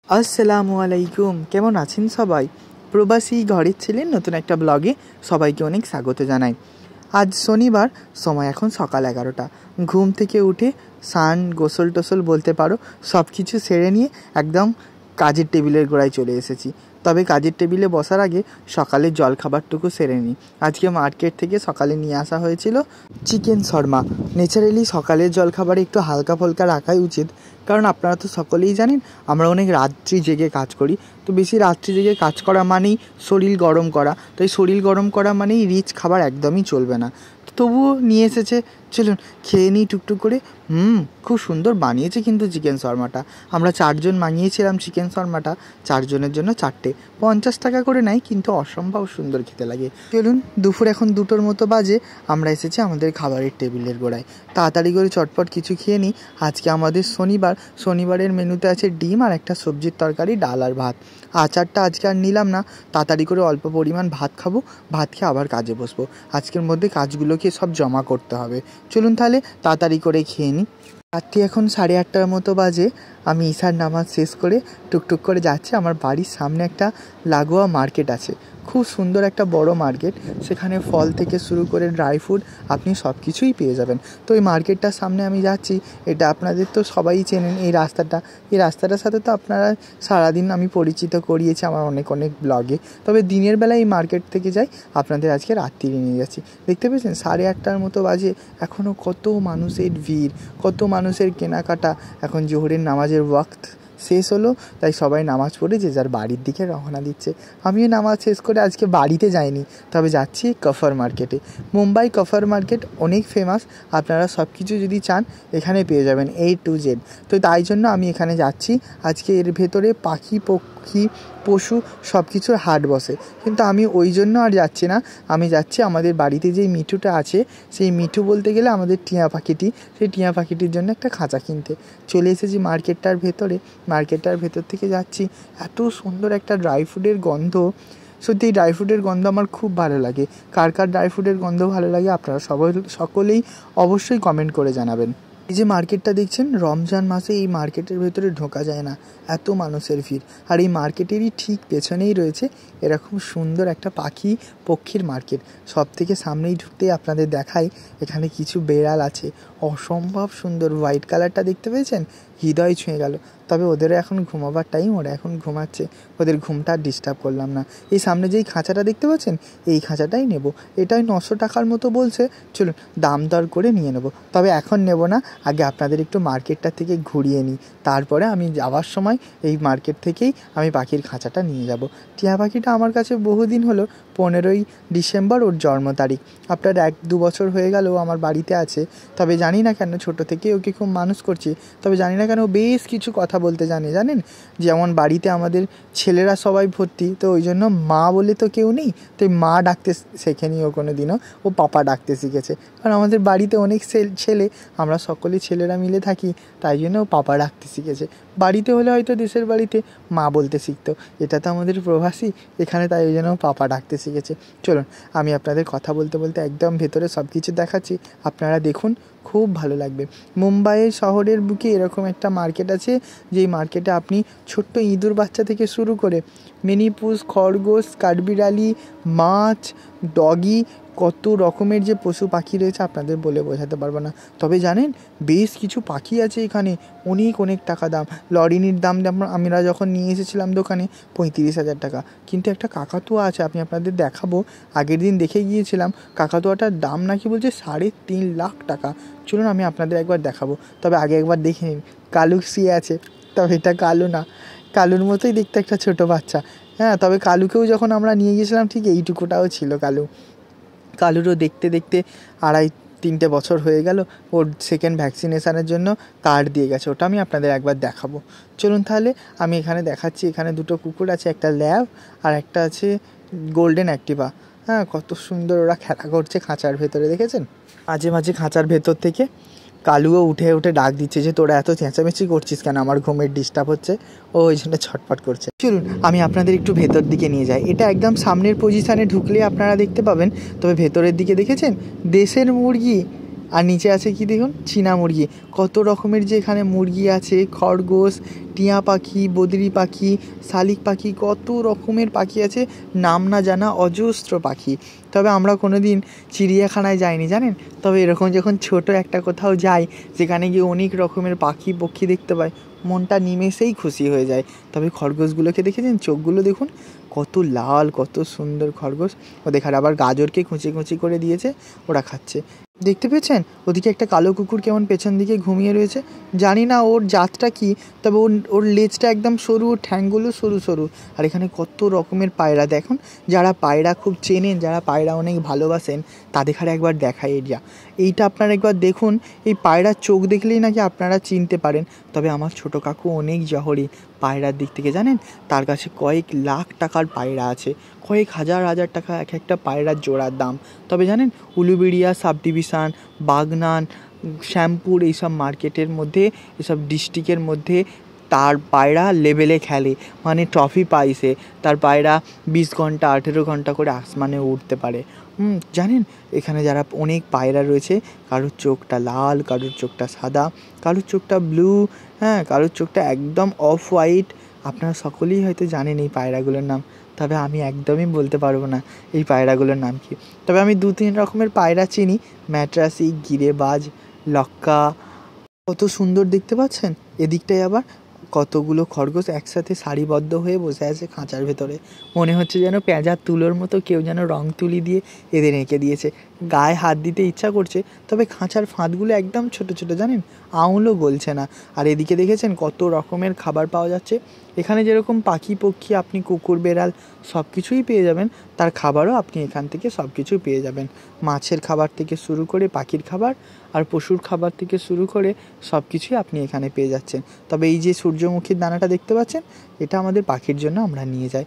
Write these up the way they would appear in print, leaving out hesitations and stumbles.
আসসালামু আলাইকুম, কেমন আছেন সবাই? প্রবাসী ঘরের ছেলের নতুন একটা ব্লগে সবাইকে অনেক স্বাগত জানাই। আজ শনিবার, সময় এখন সকাল 11টা। ঘুম থেকে উঠে স্নান গোসল টোসল বলতে পারো সব কিছু সেরে নিয়ে একদম কাজের টেবিলের গোড়ায় চলে এসেছি। তবে কাজের টেবিলে বসার আগে সকালের জলখাবারটুকু সেরে নিই। আজকে মার্কেট থেকে সকালে নিয়ে আসা হয়েছিল চিকেন শর্মা। ন্যাচারালি সকালের জলখাবারে একটু হালকা ফলকা রাখাই উচিত, কারণ আপনারা তো সকলেই জানেন আমরা অনেক রাত্রি জেগে কাজ করি। তো বেশি রাত্রি জেগে কাজ করা মানেই শরীর গরম করা, তাই শরীর গরম করা মানেই রিচ খাবার একদমই চলবে না। তবুও নিয়ে এসেছে, চলুন খেয়ে নিই টুকটুক করে। খুব সুন্দর বানিয়েছে কিন্তু চিকেন শর্মাটা। আমরা 4 জন মাঙিয়েছিলাম চিকেন শর্মাটা, 4 জনের জন্য 4টে, 50 টাকা করে নেয়, কিন্তু অসম্ভব সুন্দর খেতে লাগে। চলুন, দুপুর এখন 2টোর মতো বাজে, আমরা এসেছি আমাদের খাবারের টেবিলের গোড়ায়। তাড়াতাড়ি করে চটপট কিছু খেয়ে নিই। আজকে আমাদের শনিবারের মেনুতে আছে ডিম আর একটা সবজির তরকারি, ডাল আর ভাত। আচারটা আজকে আর নিলাম না, তাড়াতাড়ি করে অল্প পরিমাণ ভাত খাবো, ভাত খেয়ে আবার কাজে বসবো। আজকের মধ্যে কাজগুলোকে সব জমা করতে হবে। চলুন তাহলে তাড়াতাড়ি করে খেয়ে নিই। রাত্রি এখন 8:30টার মতো বাজে। আমি ঈশার নামাজ শেষ করে টুকটুক করে যাচ্ছি। আমার বাড়ির সামনে একটা লাগোয়া মার্কেট আছে, খুব সুন্দর একটা বড় মার্কেট। সেখানে ফল থেকে শুরু করে ড্রাই ফ্রুট আপনি সব কিছুই পেয়ে যাবেন। তো এই মার্কেটটার সামনে আমি যাচ্ছি। এটা আপনাদের তো সবাই চেনেন এই রাস্তাটার সাথে তো আপনারা সারাদিন আমি পরিচিত করিয়েছি আমার অনেক ব্লগে। তবে দিনের বেলায় এই মার্কেট থেকে যাই, আপনাদের আজকে রাত্রিরে নিয়ে যাচ্ছি। দেখতে পেয়েছেন 8:30টার মতো বাজে, এখনও কত মানুষের ভিড়, কত মানুষের কেনাকাটা। এখন জোহরের নামাজের ওয়াক্ত শেষ হলো, তাই সবাই নামাজ পড়ে যে যার বাড়ির দিকে রওনা দিচ্ছে। আমিও নামাজ শেষ করে আজকে বাড়িতে যাইনি, তবে যাচ্ছি কফার মার্কেটে। মুম্বাই কফার মার্কেট অনেক ফেমাস, আপনারা সব কিছু যদি চান এখানে পেয়ে যাবেন A to Z। তো তাই জন্য আমি এখানে যাচ্ছি। আজকে এর ভেতরে পাখি পশু সব কিছুর হাট বসে, কিন্তু আমি ওই জন্য আর যাচ্ছি না। আমি যাচ্ছি আমাদের বাড়িতে যেই মিঠুটা আছে, সেই মিঠু বলতে গেলে আমাদের টিয়া পাখিটি, সেই টিয়া পাখিটির জন্য একটা খাঁচা কিনতে চলে এসেছি মার্কেটটার ভেতরে। মার্কেটটার ভেতর থেকে যাচ্ছি, এত সুন্দর একটা ড্রাই ফ্রুটের গন্ধ। সত্যি এই ড্রাই ফ্রুটের গন্ধ আমার খুব ভালো লাগে। কার কার ড্রাই ফ্রুটের গন্ধ ভালো লাগে আপনারা সকলেই অবশ্যই কমেন্ট করে জানাবেন। এই যে মার্কেটটা দেখছেন, রমজান মাসে এই মার্কেটের ভেতরে ঢোকা যায় না, এত মানুষের ভিড়। আর এই মার্কেটেরই ঠিক পেছনেই রয়েছে এরকম সুন্দর একটা পক্ষীর মার্কেট। সব থেকে সামনেই ঢুকতেই আপনাদের দেখাই, এখানে কিছু বেড়াল আছে, অসম্ভব সুন্দর। হোয়াইট কালারটা দেখতে পেয়েছেন, হৃদয় ছুঁয়ে গেল। তবে ওদেরও এখন ঘুমাবার টাইম, ওরা এখন ঘুমাচ্ছে, ওদের ঘুমটা ডিস্টার্ব করলাম না। এই সামনে যেই খাঁচাটা দেখতে পাচ্ছেন, এই খাঁচাটাই নেব। এটাই 900 টাকার মতো বলছে। চলুন দাম দর করে নিয়ে নেব, তবে এখন নেব না, আগে আপনাদের একটু মার্কেটটা থেকে ঘুরিয়ে নিই, তারপরে আমি যাওয়ার সময় এই মার্কেট থেকেই আমি পাখির খাঁচাটা নিয়ে যাব। টিয়া পাখিটা আমার কাছে বহুদিন হলো, 15ই ডিসেম্বর ওর জন্ম তারিখ। আপনার 1-2 বছর হয়ে গেল ও আমার বাড়িতে আছে। তবে জানি না কেন, ছোটো থেকে ওকে খুব মানুষ করছি, তবে জানি না কেন বেশ কিছু কথা বলতে জানেন। যেমন বাড়িতে আমাদের ছেলেরা সবাই ভর্তি, তো ওই জন্য মা বলে তো কেউ নেই, তো মা ডাকতে শেখেনি ও কোনো দিনও, ও পাপা ডাকতে শিখেছে। কারণ আমাদের বাড়িতে অনেক ছেলে, আমরা সকলেই ছেলেরা মিলে থাকি, তাই জন্য ও পাপা ডাকতে শিখেছে। বাড়িতে হলে হয়তো দেশের বাড়িতে মা বলতে শিখতো, এটা তো আমাদের প্রবাসী এখানে, তাই ওই জন্য পাপা ডাকতে শিখেছে। চলুন আমি আপনাদের কথা বলতে বলতে একদম ভেতরে সব কিছু দেখাচ্ছি, আপনারা দেখুন, খুব ভালো লাগবে। মুম্বাইয়ের শহরের বুকে এরকম একটা মার্কেট আছে, যেই মার্কেটে আপনি ছোট্ট ইঁদুর বাচ্চা থেকে শুরু করে মিনিপুস, খরগোশ, কাঠবিড়ালি, মাছ, ডগি, কত রকমের যে পশু পাখি রয়েছে আপনাদের বলে বোঝাতে পারবো না। তবে জানেন, বেশ কিছু পাখি আছে এখানে, অনেক টাকা দাম। লরিনির দাম আমরা যখন নিয়ে এসেছিলাম দোকানে 35,000 টাকা, কিন্তু একটা কাকাতুয়া আছে, আমি আপনাদের দেখাবো। আগের দিন দেখে গিয়েছিলাম, কাকাতুয়াটার দাম নাকি বলছে 3.5 লাখ টাকা। চলুন আমি আপনাদের একবার দেখাবো, তবে আগে একবার দেখে নিন। কালু শুয়ে আছে, তবে এটা কালু না, কালুর মতোই দেখতে একটা ছোটো বাচ্চা। হ্যাঁ, তবে কালুকেও যখন আমরা নিয়ে গিয়েছিলাম ঠিক এইটুকুটাও ছিল কালুরও দেখতে 2.5-3 বছর হয়ে গেল। ওর সেকেন্ড ভ্যাকসিনেশানের জন্য কার্ড দিয়ে গেছে, ওটা আমি আপনাদের একবার দেখাবো। চলুন তাহলে আমি এখানে দেখাচ্ছি। এখানে 2টো কুকুর আছে, একটা ল্যাব আর একটা আছে গোল্ডেন অ্যাক্টিভা। হ্যাঁ, কত সুন্দর ওরা খেলা করছে খাঁচার ভেতরে, দেখেছেন? মাঝে মাঝে খাঁচার ভেতর থেকে কালুও উঠে ডাক দিচ্ছে যে তোরা এত চেঁচামেচি করছিস কেন, আমার ঘুমের ডিস্টার্ব হচ্ছে। ও ওই জন্য ছটফট করছে। চলুন আমি আপনাদের একটু ভেতর দিকে নিয়ে যাই। এটা একদম সামনের পজিশানে ঢুকলে আপনারা দেখতে পাবেন। তবে ভেতরের দিকে দেখেছেন, দেশের মুরগি আর নিচে আছে কি দেখুন, চীনা মুরগি। কত রকমের যে এখানে মুরগি আছে, খরগোশ, টিয়া পাখি, বদ্রি পাখি, শালিক পাখি, কত রকমের পাখি আছে, নাম না জানা অজস্র পাখি। তবে আমরা কোনো দিন চিড়িয়াখানায় যাইনি জানেন, তবে এরকম যখন ছোট একটা কোথাও যাই, যেখানে গিয়ে অনেক রকমের পাখি পক্ষী দেখতে পাই, মনটা নিমেষেই খুশি হয়ে যায়। তবে খরগোশগুলোকে দেখেছেন, চোখগুলো দেখুন কত লাল, কত সুন্দর খরগোশ। ও দেখার আবার গাজরকে কুচি কুচি করে দিয়েছে, ওরা খাচ্ছে। দেখতে পেয়েছেন ওদিকে একটা কালো কুকুর কেমন পেছন দিকে ঘুমিয়ে রয়েছে, জানি না ওর জাতটা কি, তবে ওর লেজটা একদম সরু, ওর ঠ্যাংগুলো সরু সরু। আর এখানে কত রকমের পায়রা দেখুন, যারা পায়রা খুব চেনেন, যারা পায়রা অনেক ভালোবাসেন, তাদের খারে একবার দেখা এরিয়া এইটা আপনারা একবার দেখুন। এই পায়রার চোখ দেখলেই নাকি আপনারা চিনতে পারেন। তবে আমার ছোটো কাকু অনেক জহরি পায়রার দিক থেকে জানেন, তার কাছে কয়েক লাখ টাকার পায়রা আছে, কয়েক হাজার হাজার টাকা এক একটা পায়রার জোড়ার দাম। তবে জানেন উলুবেড়িয়া সাব ডিভিশন, বাগনান, শ্যামপুর, এইসব মার্কেটের মধ্যে, এসব ডিস্ট্রিক্টের মধ্যে তার পায়রা লেভেলে খেলে, মানে ট্রফি পাইছে। তার পায়রা 20 ঘন্টা 18 ঘন্টা করে আসমানে উঠতে পারে। জানেন এখানে যারা অনেক পায়রা রয়েছে, কারোর চোখটা লাল, কারোর চোখটা সাদা, কারোর চোখটা ব্লু, হ্যাঁ, কারোর চোখটা একদম অফ হোয়াইট। আপনারা সকলেই হয়তো জানেন এই পায়রাগুলোর নাম, তবে আমি একদমই বলতে পারবো না এই পায়রাগুলোর নাম কি। তবে আমি 2-3 রকমের পায়রা চিনি, ম্যাড্রাসি, গিরেবাজ, লক্কা, কত সুন্দর দেখতে পাচ্ছেন। এদিকটায় আবার কতগুলো খরগোশ একসাথে সারিবদ্ধ হয়ে বসে আছে খাঁচার ভেতরে, মনে হচ্ছে যেন পেঁজার তুলোর মতো কেউ যেন রং তুলি দিয়ে এদের এঁকে দিয়েছে। গায়ে হাত দিতে ইচ্ছা করছে, তবে খাঁচার ফাঁদগুলো একদম ছোট ছোট জানেন, আঙুলও গলছে না। আর এদিকে দেখেছেন কত রকমের খাবার পাওয়া যাচ্ছে। এখানে যেরকম পাখি পক্ষী আপনি কুকুর বেড়াল সব কিছুই পেয়ে যাবেন, তার খাবারও আপনি এখান থেকে সব কিছুই পেয়ে যাবেন। মাছের খাবার থেকে শুরু করে পাখির খাবার আর পশুর খাবার থেকে শুরু করে সব কিছুই আপনি এখানে পেয়ে যাচ্ছেন। তবে এই যে সূর্যমুখীর দানাটা দেখতে পাচ্ছেন, এটা আমাদের পাখির জন্য আমরা নিয়ে যাই।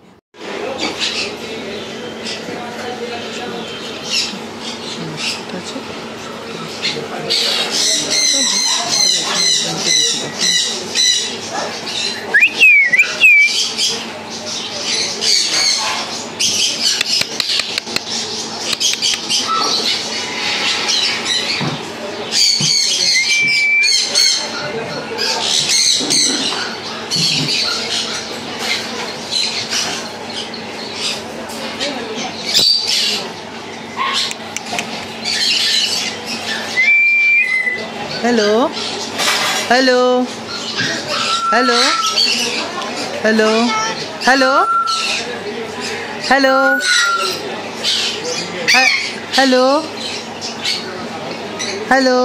Hello hello hello hello hello hello hello hello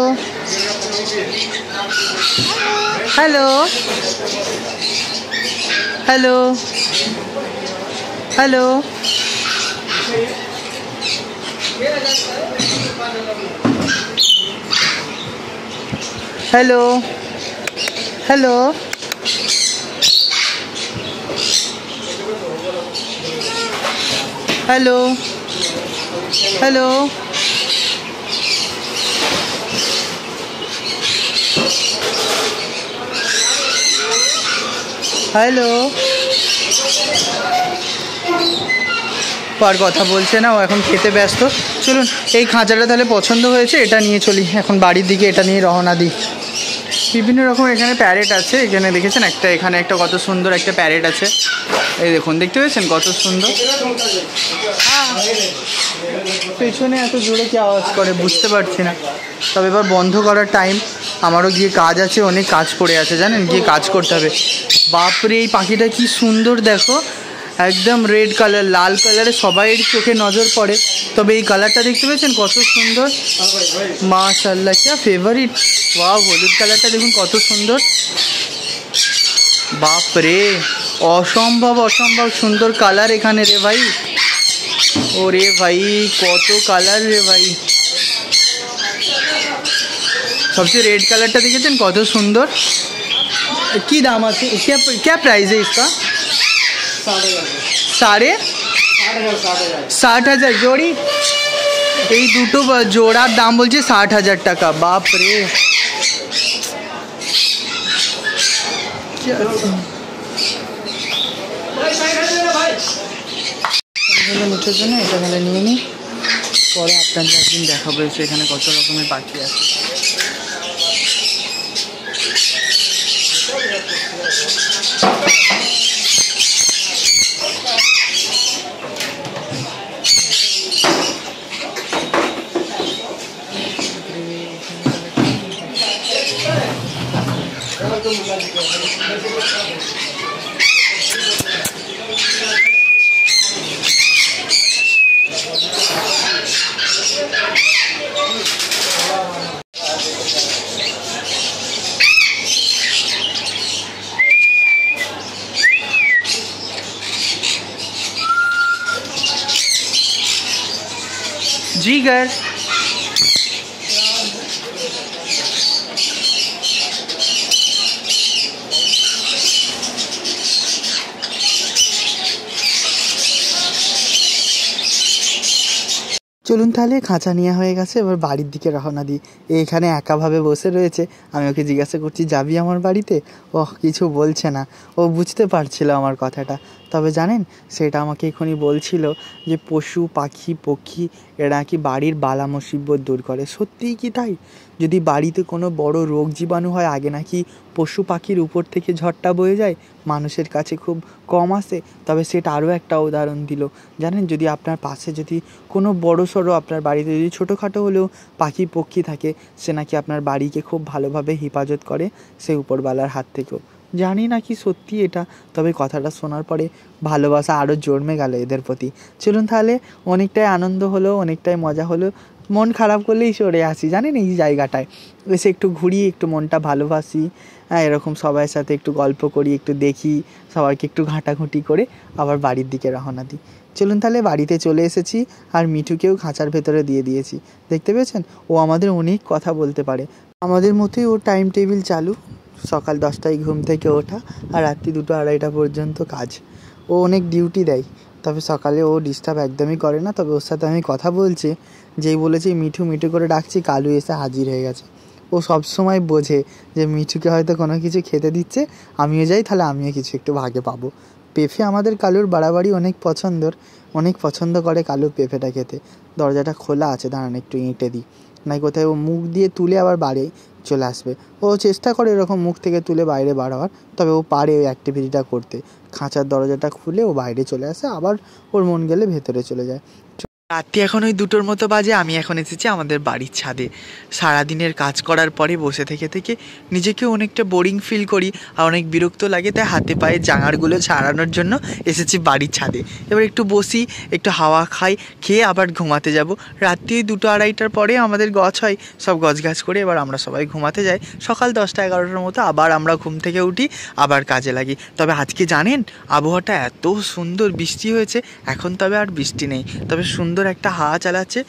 hello hello hello hello hello hello hello hello আর কথা বলছে না, ও এখন খেতে ব্যস্ত। চলুন এই খাঁচাটা তাহলে পছন্দ হয়েছে, এটা নিয়ে চলি এখন বাড়ির দিকে, এটা নিয়ে রওনা দিই। বিভিন্ন রকম এখানে প্যারেট আছে, এখানে দেখেছেন একটা, এখানে একটা কত সুন্দর একটা প্যারেট আছে, এই দেখুন দেখতে পেয়েছেন কত সুন্দর। পেছনে এত জোরে কি আওয়াজ করে বুঝতে পারছি না। তবে এবার বন্ধ করার টাইম, আমারও গিয়ে কাজ আছে, অনেক কাজ পড়ে আছে জানেন, গিয়ে কাজ করতে হবে। বাপরে এই পাখিটা কি সুন্দর দেখো, একদম রেড কালার, লাল কালারে সবাইয়ের চোখে নজর পড়ে। তবে এই কালারটা দেখতে পেয়েছেন কত সুন্দর, মাশাআল্লাহ क्या ফেভারিট। ওয়াও, হলুদ কালারটা দেখুন কত সুন্দর, বাপরে অসম্ভব অসম্ভব সুন্দর কালার এখানে রে ভাই। ওরে ভাই কত কালার রে ভাই, সবচেয়ে रेड কালারটা দেখেছেন কত সুন্দর। কি দাম আছে, क्या प्राइस है इसका? 60,000 जोड़ी। এই দুটো জোড়ার দাম বলছে 60,000 টাকা। বাপ রে, মুঠের জন্য এটা তাহলে নিয়ে নিই। পরে আপনাদের একদিন দেখাবো এখানে কত রকমের পাখি আছে। जीगर চলুন তাহলে খাঁচা নেওয়া হয়ে গেছে, এবার বাড়ির দিকে রওনা দিই। এইখানে একাভাবে বসে রয়েছে, আমি ওকে জিজ্ঞাসা করছি যাবি আমার বাড়িতে? ও কিছু বলছে না, ও বুঝতে পারছিল আমার কথাটা। তবে জানেন সেটা আমাকে এখনই বলছিল যে পশু পাখি পক্ষী এরা কি বাড়ির বালা মুসিবত দূর করে। সত্যিই কি তাই? যদি বাড়িতে কোনো বড় রোগ জীবাণু হয় আগে নাকি পশু পাখির উপর থেকে ঝড়টা বয়ে যায়, মানুষের কাছে খুব কম আসে। তবে সেটা আরও একটা উদাহরণ দিল। জানেন যদি আপনার পাশে যদি কোনো বড় সড়ো আপনার বাড়িতে যদি ছোটোখাটো হলেও পাখি পক্ষী থাকে, সে নাকি আপনার বাড়িকে খুব ভালোভাবে হেফাজত করে সে উপরওয়ালার হাত থেকেও। জানি না কি সত্যি এটা, তবে কথাটা শোনার পরে ভালোবাসা আরও জন্মে গেল এদের প্রতি। চলুন তাহলে, অনেকটাই আনন্দ হলো, অনেকটাই মজা হলো। মন খারাপ করলেই সরে আসি জানেন এই জায়গাটায়, এসে একটু ঘুরি, একটু মনটা ভালোবাসি, এরকম সবার সাথে একটু গল্প করি, একটু দেখি, সবাইকে একটু ঘাঁটাঘুঁটি করে আবার বাড়ির দিকে রওনা দিই। চলুন তাহলে, বাড়িতে চলে এসেছি আর মিঠুকেও খাঁচার ভেতরে দিয়ে দিয়েছি। দেখতে পেয়েছেন ও আমাদের অনেক কথা বলতে পারে। আমাদের মতোই ওর টাইম টেবিল চালু, সকাল 10টায় ঘুম থেকে ওঠা আর রাত্রি 2-2:30 পর্যন্ত কাজ। ও অনেক ডিউটি দেয়, তবে সকালে ও ডিস্টার্ব একদমই করে না। তবে ওর সাথে আমি কথা বলছি, যেই বলেছি মিঠু মিঠু করে ডাকছি, কালু এসে হাজির হয়ে গেছে। ও সবসময় বোঝে যে মিঠুকে হয়তো কোনো কিছু খেতে দিচ্ছে, আমিও যাই তাহলে আমিও কিছু একটু ভাগে পাবো। পেঁপে আমাদের কালুর বাড়াবাড়ি অনেক পছন্দ করে কালু পেঁপেটা খেতে। দরজাটা খোলা আছে, দাঁড়ান একটু এঁটে দিই, নাই কোথায় ও মুখ দিয়ে তুলে আবার বাইরে চলে আসবে। ও চেষ্টা করে এরকম মুখ থেকে তুলে বাইরে বার হওয়ার, তবে ও পারে ওই অ্যাক্টিভিটিটা করতে। খাঁচার দরজাটা খুলে ও বাইরে চলে আসে, আবার ওর মন গেলে ভেতরে চলে যায়। রাত্রি এখন ওই 2টোর মতো বাজে। আমি এখন এসেছি আমাদের বাড়ির ছাদে। সারাদিনের কাজ করার পরে বসে থেকে থেকে নিজেকে অনেকটা বোরিং ফিল করি আর অনেক বিরক্ত লাগে, তাই হাতে পায়ে জাঙারগুলো ছাড়ানোর জন্য এসেছি বাড়ির ছাদে। এবার একটু বসি, একটু হাওয়া খাই, খেয়ে আবার ঘুমাতে যাব। রাত্রি 2-2:30টার পরে আমাদের গছ হয়, সব গাছ করে এবার আমরা সবাই ঘুমাতে যাই। সকাল 10টা-11টার মতো আবার আমরা ঘুম থেকে উঠি, আবার কাজে লাগি। তবে আজকে জানেন আবহাওয়াটা এত সুন্দর, বৃষ্টি হয়েছে, এখন তবে আর বৃষ্টি নেই, তবে সুন্দর একটা হাওয়া চালাচ্ছে,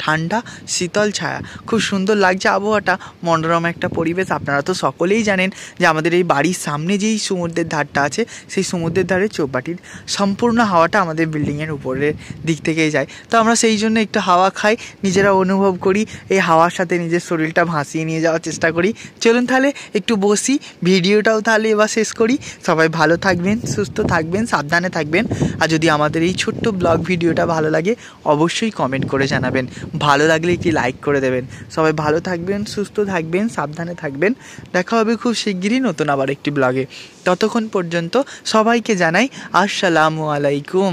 ঠান্ডা শীতল ছায়া, খুব সুন্দর লাগছে আবহাওয়াটা, মনোরম একটা পরিবেশ। আপনারা তো সকলেই জানেন যে আমাদের এই বাড়ির সামনে যেই সমুদ্রের ধারটা আছে, সেই সমুদ্রের ধারে চৌপাটির সম্পূর্ণ হাওয়াটা আমাদের বিল্ডিংয়ের উপরের দিক থেকেই যায়। তো আমরা সেই জন্য একটু হাওয়া খাই, নিজেরা অনুভব করি, এই হাওয়ার সাথে নিজের শরীরটা ভাসিয়ে নিয়ে যাওয়ার চেষ্টা করি। চলুন তাহলে একটু বসি, ভিডিওটাও তাহলে এবার শেষ করি। সবাই ভালো থাকবেন, সুস্থ থাকবেন, সাবধানে থাকবেন। আর যদি আমাদের এই ছোট্ট ব্লগ ভিডিওটা ভালো লাগে অবশ্যই কমেন্ট করে জানাবেন, ভালো লাগলে একটি লাইক করে দেবেন। সবাই ভালো থাকবেন, সুস্থ থাকবেন, সাবধানে থাকবেন। দেখা হবে খুব শিগগিরই নতুন আবার একটি ব্লগে। ততক্ষণ পর্যন্ত সবাইকে জানাই আসসালামু আলাইকুম।